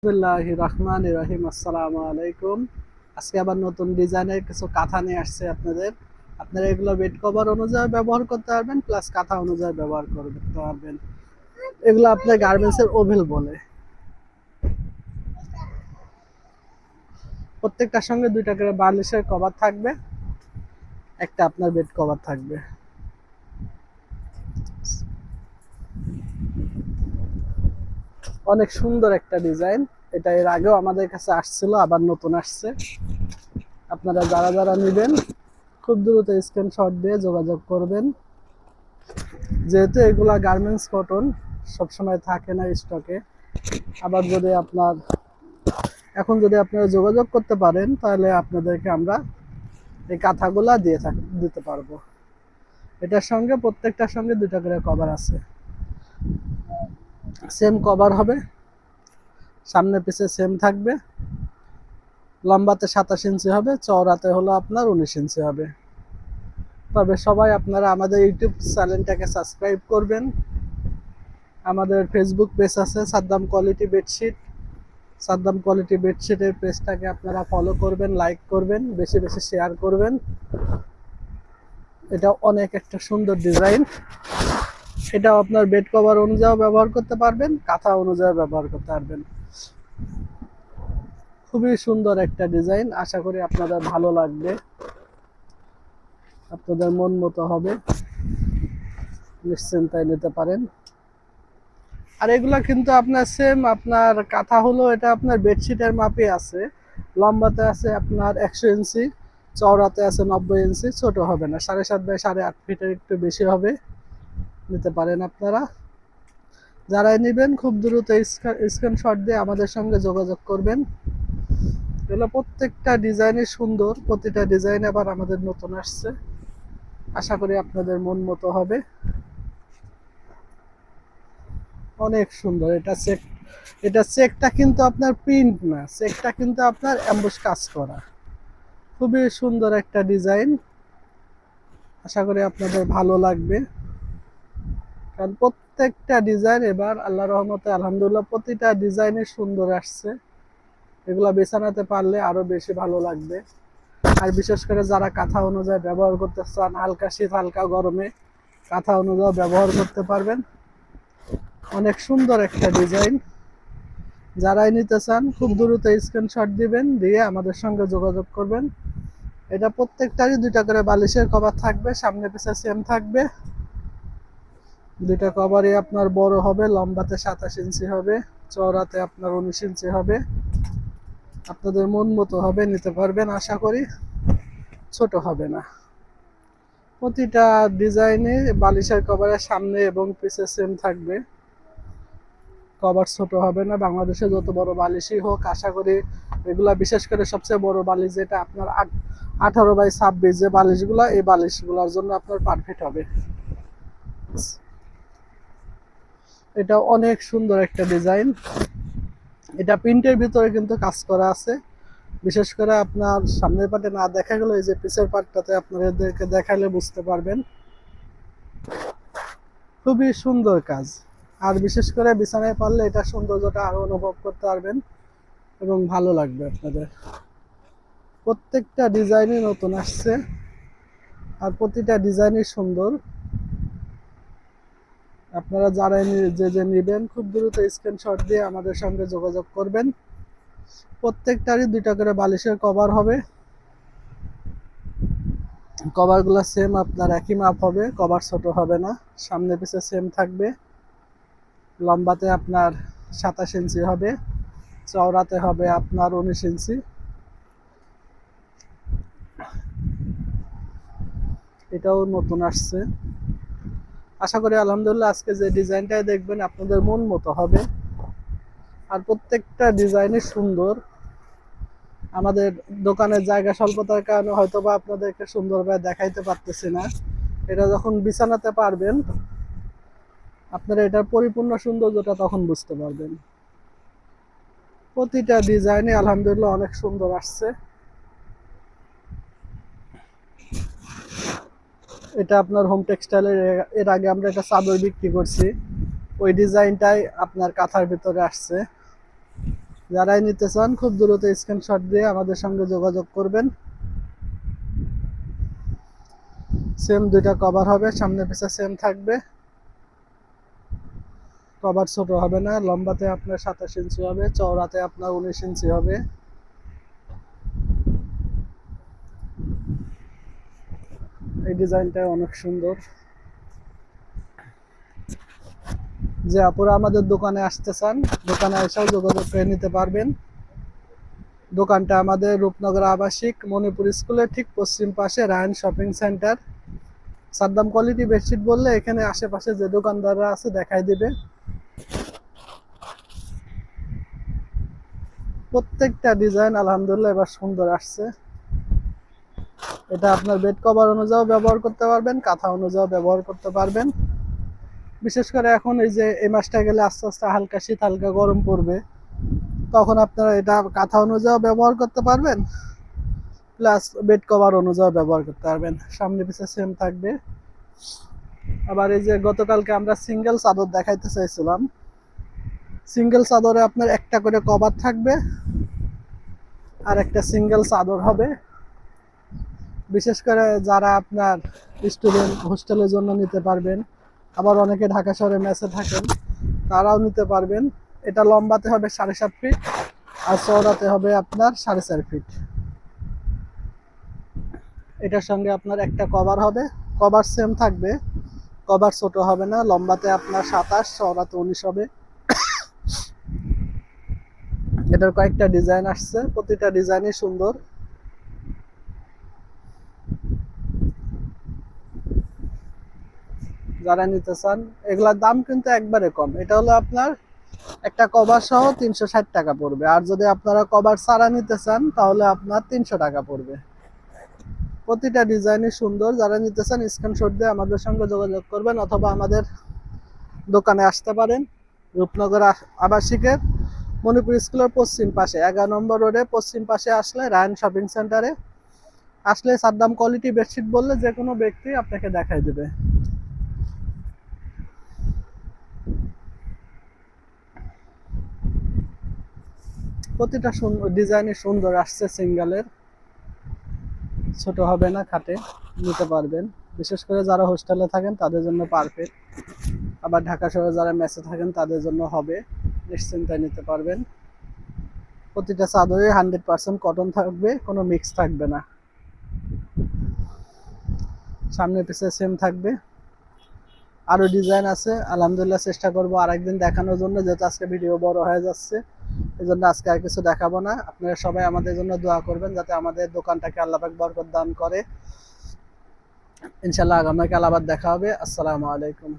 বিসমিল্লাহির রহমানির রহিম। আসসালামু আলাইকুম। আজকে আবার নতুন ডিজাইনের কিছু কাঁথা নিয়ে আসছে আপনাদের। আপনারা এগুলো বেড কভার অনুযায়ী ব্যবহার করতে পারবেন, প্লাস কাঁথা অনুযায়ী ব্যবহার করতে পারবেন। এগুলো আপনার গার্মেন্টসের ওভেল বলে। প্রত্যেকটার সঙ্গে দুইটা করে বালিশের কভার থাকবে, একটা আপনার বেড কভার থাকবে। অনেক সুন্দর একটা ডিজাইন। এটা এর আগেও আমাদের কাছে আসছিল, আবার নতুন আসছে। আপনারা যারা যারা নেবেন খুব দ্রুত স্ক্রিনশট দিয়ে যোগাযোগ করবেন। যেহেতু এগুলা গার্মেন্টস কটন, সবসময় থাকে না স্টকে। আবার যদি আপনার এখন যদি আপনারা যোগাযোগ করতে পারেন, তাহলে আপনাদেরকে আমরা এই কাঁথাগুলা দিতে পারবো। এটার সঙ্গে প্রত্যেকটার সঙ্গে দুটা করে কভার আছে, সেম কভার হবে, সামনে পিছে সেম থাকবে। লম্বাতে 27 ইঞ্চি হবে, চওড়াতে হলো আপনার 19 ইঞ্চি হবে। তবে সবাই আপনারা আমাদের ইউটিউব চ্যানেলটাকে সাবস্ক্রাইব করবেন। আমাদের ফেসবুক পেজ আছে Saddam quality bedsheet. Saddam quality বেডশিটের পেজটাকে আপনারা ফলো করবেন, লাইক করবেন, বেশি বেশি শেয়ার করবেন। এটা অনেক একটা সুন্দর ডিজাইন। এটাও আপনার বেড কভার অনুযায়ী ব্যবহার করতে পারবেন, কাঁথা অনুযায়ী ব্যবহার করতে পারবেন। খুবই সুন্দর একটা ডিজাইন, আশা করি আপনাদের ভালো লাগবে, আপনাদের মন মতো হবে, নিশ্চিন্তায় নিতে পারেন। আর এগুলা কিন্তু আপনার সেম, আপনার কাঁথা হলো এটা আপনার বেডশিটের মাপে আছে। লম্বাতে আছে আপনার 100 ইঞ্চি, চওড়াতে আছে 90 ইঞ্চি, ছোট হবে না, 7.5 বাই 8.5 ফিটের একটু বেশি হবে। নিতে পারেন আপনারা। যারাই নেবেন খুব দ্রুত স্ক্রিনশট দিয়ে আমাদের সঙ্গে যোগাযোগ করবেন। এগুলো প্রত্যেকটা ডিজাইনই সুন্দর, প্রতিটা ডিজাইন আবার আমাদের নতুন আসছে। আশা করি আপনাদের মন মতো হবে। অনেক সুন্দর। এটা চেকটা কিন্তু আপনার প্রিন্ট না, চেকটা কিন্তু আপনার অ্যাম্বুশ কাজ করা। খুবই সুন্দর একটা ডিজাইন, আশা করি আপনাদের ভালো লাগবে। কারণ প্রত্যেকটা ডিজাইন এবার আল্লাহর রহমতে আলহামদুলিল্লাহ প্রতিটা ডিজাইনে সুন্দর আসছে। এগুলা বেছানাতে পারলে আরো বেশি ভালো লাগবে। আর বিশেষ করে যারা কাঁথা অনুযায়ী ব্যবহার করতে চান, হালকা শীত হালকা গরমে কাঁথা অনুযায়ী ব্যবহার করতে পারবেন। অনেক সুন্দর একটা ডিজাইন। যারাই নিতে চান খুব দ্রুত স্ক্রিনশট দিবেন, দিয়ে আমাদের সঙ্গে যোগাযোগ করবেন। এটা প্রত্যেকটারই দুইটা করে বালিশের কভার থাকবে, সামনে পিছে সেম থাকবে। দুইটা কভারই আপনার বড় হবে, লম্বাতে 27 ইঞ্চি হবে, চওড়াতে আপনার 19 ইঞ্চি হবে। আপনাদের মন মতো হবে, নিতে পারবেন, আশা করি ছোট হবে না। প্রতিটা ডিজাইনে বালিশের কভারের সামনে এবং পিছে সেম থাকবে, কভার ছোট হবে না। বাংলাদেশে যত বড় বালিশই হোক, আশা করি এগুলা বিশেষ করে সবচেয়ে বড় বালিশ যেটা আপনার 18 বাই 26 যে বালিশগুলো, এই বালিশগুলোর জন্য আপনার পারফেক্ট হবে। এটা অনেক সুন্দর একটা ডিজাইন। এটা প্রিন্টের ভিতরে কিন্তু কাজ করা আছে। বিশেষ করে আপনার সামনের পাটে না দেখা গেল, এই যে পিছের পাটটাতে আপনাদেরকে দেখাইলে বুঝতে পারবেন। খুবই সুন্দর কাজ। আর বিশেষ করে বিছানায় পারলে এটা সৌন্দর্যটা আরো অনুভব করতে পারবেন এবং ভালো লাগবে আপনাদের। প্রত্যেকটা ডিজাইনই নতুন আসছে, আর প্রতিটা ডিজাইনই সুন্দর। আপনারা যারা যে নেবেন খুব দ্রুত স্ক্রিনশট দিয়ে আমাদের সঙ্গে যোগাযোগ করবেন। প্রত্যেকটারই দুইটা করে বালিশের কভার হবে। কভারগুলো সেম আপনার একই মাপ হবে, কভার ছোট হবে না, সামনে পিছে সেম থাকবে। লম্বাতে আপনার 27 ইঞ্চি হবে, চওড়াতে হবে আপনার 19 ইঞ্চি। এটাও নতুন আসছে। আশা করি আলহামদুলিল্লাহ আজকে যে ডিজাইনটাই দেখবেন আপনাদের মন মতো হবে। আর প্রত্যেকটা ডিজাইনই সুন্দর। আমাদের দোকানের জায়গা স্বল্পতার কারণে হয়তো বা আপনাদেরকে সুন্দরভাবে দেখাইতে পারতেছি না। এটা যখন বিছানাতে পারবেন, আপনারা এটার পরিপূর্ণ সৌন্দর্যটা তখন বুঝতে পারবেন। প্রতিটা ডিজাইনে আলহামদুলিল্লাহ অনেক সুন্দর আসছে। এটা আপনার হোম টেক্সটাইলের, এর আগে আমরা একটা চাদর বিক্রি করছি, ওই ডিজাইনটাই আপনার কাঁথার ভিতরে আসছে। যারাই নিতে চান খুব দ্রুত স্ক্রিনশট দিয়ে আমাদের সঙ্গে যোগাযোগ করবেন। সেম দুইটা কভার হবে, সামনে পিছে সেম থাকবে। কভার ছোট হবে না, লম্বাতে আপনার 27 ইঞ্চি হবে, চওড়াতে আপনার 19 ইঞ্চি হবে। এই ডিজাইনটা অনেক সুন্দর। যে আপুরা আমাদের দোকানে আসতে চান, দোকানে এসেও যোগাযোগ করে নিতে পারবেন। দোকানটা আমাদের রূপনগর আবাসিক মণিপুর স্কুলের ঠিক পশ্চিম পাশে Rayan shopping centre. Saddam quality bedsheet বললে এখানে আশেপাশে যে দোকানদাররা আছে দেখাই দিবে। প্রত্যেকটা ডিজাইন আলহামদুলিল্লাহ এবার সুন্দর আসছে। এটা আপনার বেড কভার অনুযায়ী ব্যবহার করতে পারবেন, কাঁথা অনুযায়ী ব্যবহার করতে পারবেন। বিশেষ করে এখন এই যে এই মাসটা গেলে আস্তে আস্তে হালকা শীত হালকা গরম পড়বে, তখন আপনারা এটা কাঁথা অনুযায়ী ব্যবহার করতে পারবেন, প্লাস বেড কভার অনুযায়ী ব্যবহার করতে পারবেন। সামনে পিছে সেম থাকবে। আবার এই যে গতকালকে আমরা সিঙ্গেল চাদর দেখাইতে চাইছিলাম, সিঙ্গেল চাদরে আপনার একটা করে কভার থাকবে আর একটা সিঙ্গেল চাদর হবে। বিশেষ করে যারা আপনার স্টুডেন্ট হোস্টেলের জন্য নিতে পারবেন, আবার অনেকে ঢাকা শহরে মেসে থাকেন, তারাও নিতে পারবেন। এটা লম্বাতে হবে 7.5 ফিট আর চওড়াতে হবে আপনার 4.5 ফিট। এটার সঙ্গে আপনার একটা কভার হবে, কভার সেম থাকবে, কভার ছোট হবে না, লম্বাতে আপনার 27, চওড়াতে 19 হবে। এটার কয়েকটা ডিজাইন আসছে, প্রতিটা ডিজাইনই সুন্দর। যারা নিতে চান, এগুলার দাম কিন্তু একবারে কম। এটা হলো আপনার একটা কভার সহ 360 টাকা পড়বে, আর যদি আপনারা কভার ছাড়া নিতে চান তাহলে আপনার 300 টাকা পড়বে। প্রতিটা ডিজাইনই সুন্দর। যারা নিতে চান স্ক্রিনশট দিয়ে আমাদের সঙ্গে যোগাযোগ করবেন, অথবা আমাদের দোকানে আসতে পারেন। রূপনগর আবাসিকের মণিপুর স্কুলের পশ্চিম পাশে 11 নম্বর রোডে পশ্চিম পাশে আসলে রায়ন শপিং সেন্টারে আসলে সাদ্দাম কোয়ালিটি বেডশিট বললে যে কোনো ব্যক্তি আপনাকে দেখাই দেবে। প্রতিটা ডিজাইনই সুন্দর আসছে। সিঙ্গেলের ছোট হবে না, খাটে নিতে পারবেন। বিশেষ করে যারা হোস্টেলে থাকেন তাদের জন্য পারফেক্ট, আবার ঢাকা শহরে যারা মেসে থাকেন তাদের জন্য হবে, নিশ্চিন্তায় নিতে পারবেন। প্রতিটা চাদরে 100% কটন থাকবে, কোনো মিক্স থাকবে না। সামনে পিছে সেম থাকবে। আরো ডিজাইন আছে, আলহামদুলিল্লাহ চেষ্টা করবো আরেকদিন দেখানোর জন্য, যেহেতু আজকে ভিডিও বড় হয়ে যাচ্ছে, এই জন্য আজকে আর কিছু দেখাবো না। আপনারা সবাই আমাদের জন্য দোয়া করবেন যাতে আমাদের দোকানটাকে আল্লাহ পাক বরকত দান করে। ইনশাল্লাহ আগামীকাল আবার দেখা হবে। আসসালামু আলাইকুম।